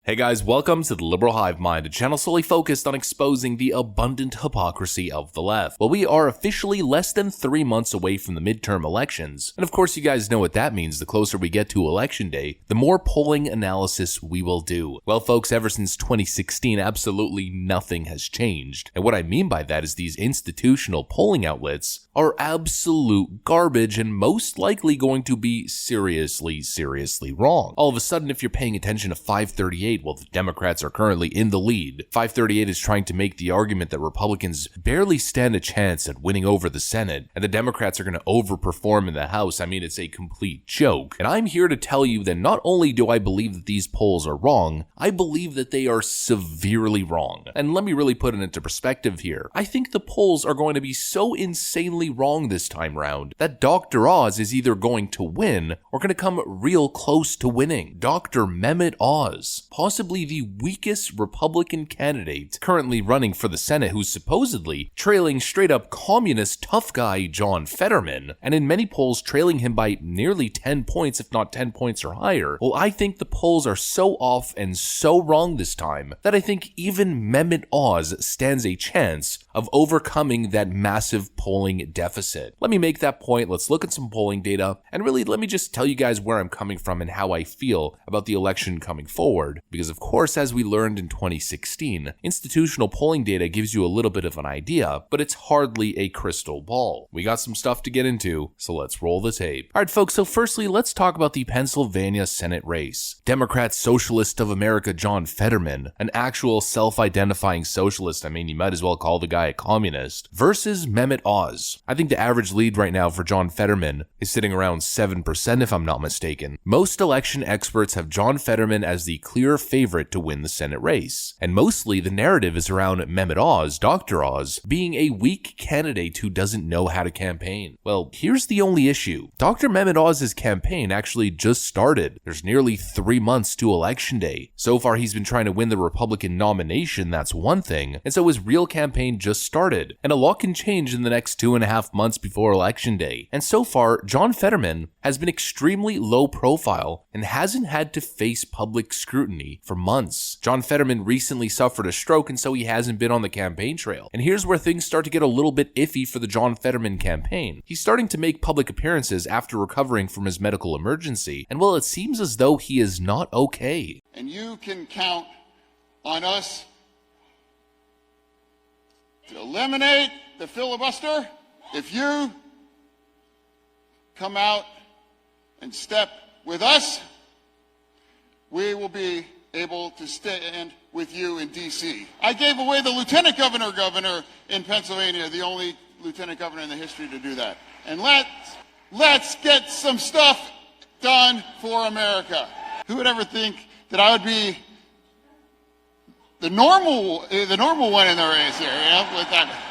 Hey guys, welcome to the Liberal Hive Mind, a channel solely focused on exposing the abundant hypocrisy of the left. Well, we are officially less than 3 months away from the midterm elections, and of course you guys know what that means. The closer we get to election day, the more polling analysis we will do. Well folks, ever since 2016, absolutely nothing has changed. And what I mean by that is these institutional polling outlets are absolute garbage and most likely going to be seriously wrong. All of a sudden, if you're paying attention to 538, well, the Democrats are currently in the lead. 538 is trying to make the argument that Republicans barely stand a chance at winning over the Senate, and the Democrats are going to overperform in the House. I mean, it's a complete joke. And I'm here to tell you that not only do I believe that these polls are wrong, I believe that they are severely wrong. And let me really put it into perspective here. I think the polls are going to be so insanely wrong this time round that Dr. Oz is either going to win or going to come real close to winning. Dr. Mehmet Oz, possibly the weakest Republican candidate currently running for the Senate, who's supposedly trailing straight up communist tough guy John Fetterman, and in many polls trailing him by nearly 10 points, if not 10 points or higher. Well, I think the polls are so off and so wrong this time that I think even Mehmet Oz stands a chance of overcoming that massive polling deficit. Let me make that point. Let's look at some polling data, and really let me just tell you guys where I'm coming from and how I feel about the election coming forward. Because of course, as we learned in 2016, institutional polling data gives you a little bit of an idea, but it's hardly a crystal ball. We got some stuff to get into, so let's roll the tape. Alright folks, so firstly, let's talk about the Pennsylvania Senate race. Democrat Socialist of America John Fetterman, an actual self-identifying socialist, I mean, you might as well call the guy a communist, versus Mehmet Oz. I think the average lead right now for John Fetterman is sitting around 7% if I'm not mistaken. Most election experts have John Fetterman as the clear favorite to win the Senate race, and mostly the narrative is around Mehmet Oz, Dr. Oz, being a weak candidate who doesn't know how to campaign. Well, here's the only issue. Dr. Mehmet Oz's campaign actually just started. There's nearly 3 months to election day. So far he's been trying to win the Republican nomination, that's one thing, and so his real campaign just started, and a lot can change in the next 2.5 months before election day. And so far, John Fetterman has been extremely low profile and hasn't had to face public scrutiny for months. John Fetterman recently suffered a stroke, and so he hasn't been on the campaign trail. And here's where things start to get a little bit iffy for the John Fetterman campaign. He's starting to make public appearances after recovering from his medical emergency, and well, it seems as though he is not okay. And you can count on us to eliminate the filibuster if you come out and step with us. We will be able to stand with you in D.C. I gave away the lieutenant governor in Pennsylvania, the only lieutenant governor in the history to do that. And let's get some stuff done for America. Who would ever think that I would be the normal one in the race here, you know, with that.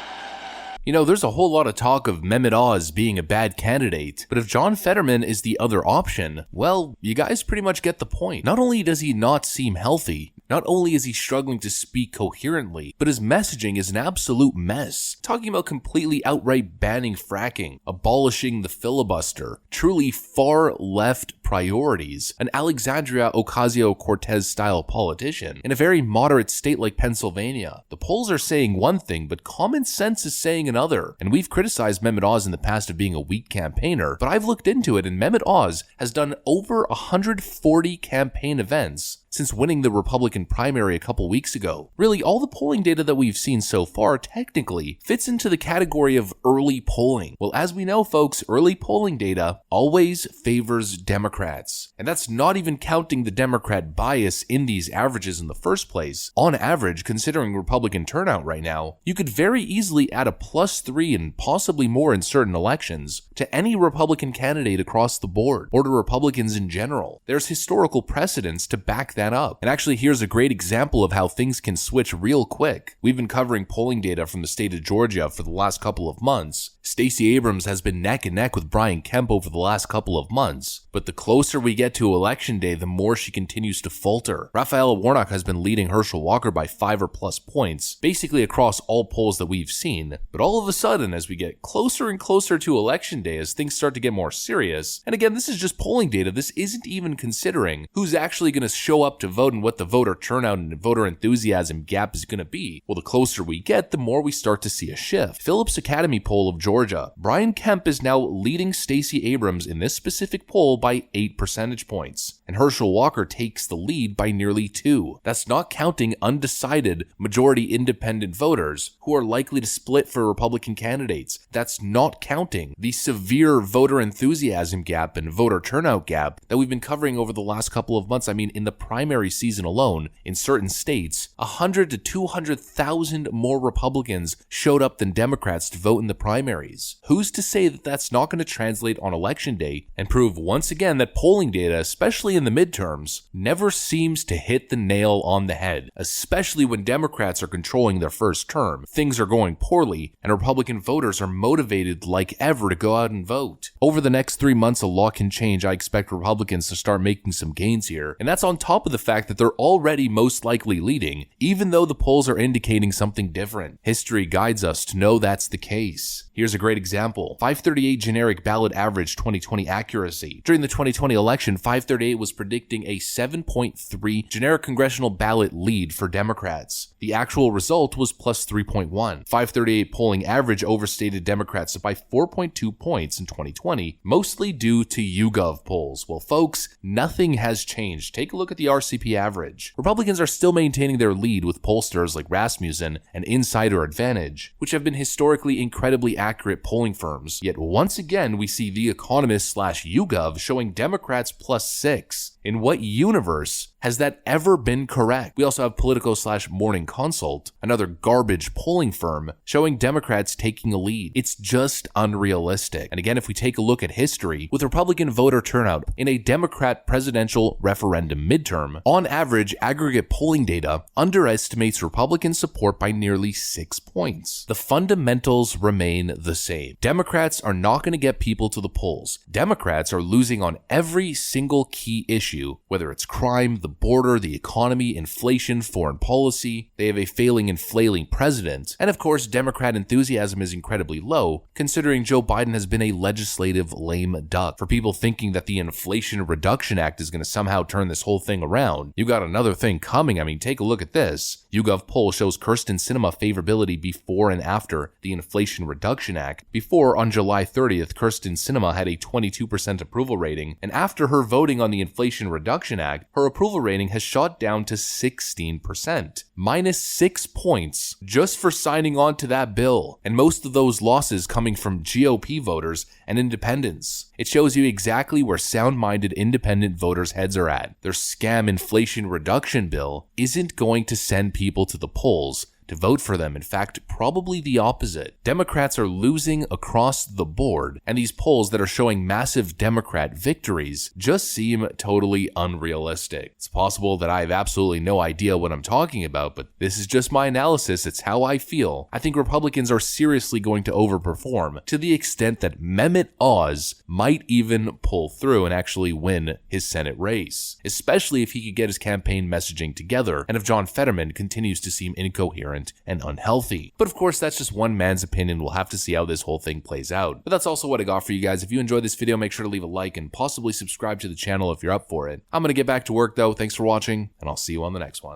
You know, there's a whole lot of talk of Mehmet Oz being a bad candidate, but if John Fetterman is the other option, well, you guys pretty much get the point. Not only does he not seem healthy, not only is he struggling to speak coherently, but his messaging is an absolute mess. Talking about completely outright banning fracking, abolishing the filibuster, truly far left priorities, an Alexandria Ocasio-Cortez style politician in a very moderate state like Pennsylvania. The polls are saying one thing, but common sense is saying another. And we've criticized Mehmet Oz in the past of being a weak campaigner, but I've looked into it, and Mehmet Oz has done over 140 campaign events since winning the Republican primary a couple weeks ago. Really, all the polling data that we've seen so far technically fits into the category of early polling. Well, as we know, folks, early polling data always favors Democrats. And that's not even counting the Democrat bias in these averages in the first place. On average, considering Republican turnout right now, you could very easily add a +3 and possibly more in certain elections to any Republican candidate across the board, or to Republicans in general. There's historical precedents to back that up. And actually, here's a great example of how things can switch real quick. We've been covering polling data from the state of Georgia for the last couple of months. Stacey Abrams has been neck and neck with Brian Kemp over the last couple of months, but the closer we get to election day, the more she continues to falter. Raphael Warnock has been leading Herschel Walker by 5 or plus points, basically across all polls that we've seen. But all of a sudden, as we get closer and closer to election day, as things start to get more serious, and again, this is just polling data, this isn't even considering who's actually going to show up to vote and what the voter turnout and voter enthusiasm gap is going to be. Well, the closer we get, the more we start to see a shift. Phillips Academy poll of Georgia. Brian Kemp is now leading Stacey Abrams in this specific poll by 8 percentage points, and Herschel Walker takes the lead by nearly 2. That's not counting undecided majority independent voters who are likely to split for Republican candidates. That's not counting the severe voter enthusiasm gap and voter turnout gap that we've been covering over the last couple of months. I mean, in the primary season alone, in certain states, 100 to 200,000 more Republicans showed up than Democrats to vote in the primaries. Who's to say that that's not going to translate on election day and prove once again that polling data, especially in the midterms, never seems to hit the nail on the head, especially when Democrats are controlling their first term, things are going poorly, and Republican voters are motivated like ever to go out and vote. Over the next 3 months, a lot can change. I expect Republicans to start making some gains here, and that's on top of the fact that they're already most likely leading, even though the polls are indicating something different. History guides us to know that's the case. Here's a great example. 538 generic ballot average 2020 accuracy. During the 2020 election, 538 was predicting a 7.3 generic congressional ballot lead for Democrats. The actual result was plus 3.1. 538 polling average overstated Democrats by 4.2 points in 2020, mostly due to YouGov polls. Well, folks, nothing has changed. Take a look at the RCP average. Republicans are still maintaining their lead with pollsters like Rasmussen and Insider Advantage, which have been historically incredibly accurate polling firms. Yet once again, we see The Economist / YouGov showing Democrats plus 6. In what universe has that ever been correct? We also have Politico / Morning Consult, another garbage polling firm, showing Democrats taking a lead. It's just unrealistic. And again, if we take a look at history, with Republican voter turnout in a Democrat presidential referendum midterm, on average, aggregate polling data underestimates Republican support by nearly 6 points. The fundamentals remain the same. Democrats are not going to get people to the polls. Democrats are losing on every single key issue, whether it's crime, the border, the economy, inflation, foreign policy. They have a failing and flailing president. And of course, Democrat enthusiasm is incredibly low, considering Joe Biden has been a legislative lame duck. For people thinking that the Inflation Reduction Act is going to somehow turn this whole thing around, you got another thing coming. I mean, take a look at this. YouGov poll shows Kyrsten Sinema favorability before and after the Inflation Reduction Act. Before, on July 30th, Kyrsten Sinema had a 22% approval rating, and after her voting on the Inflation Reduction Act, her approval rating has shot down to 16%, minus 6 points just for signing on to that bill, and most of those losses coming from GOP voters and independents. It shows you exactly where sound-minded independent voters' heads are at. Their scam inflation reduction bill isn't going to send people to the polls to vote for them. In fact, probably the opposite. Democrats are losing across the board, and these polls that are showing massive Democrat victories just seem totally unrealistic. It's possible that I have absolutely no idea what I'm talking about, but this is just my analysis. It's how I feel. I think Republicans are seriously going to overperform to the extent that Mehmet Oz might even pull through and actually win his Senate race, especially if he could get his campaign messaging together and if John Fetterman continues to seem incoherent and unhealthy. But of course, that's just one man's opinion. We'll have to see how this whole thing plays out. But that's also what I got for you guys. If you enjoyed this video, make sure to leave a like and possibly subscribe to the channel if you're up for it. I'm going to get back to work though. Thanks for watching, and I'll see you on the next one.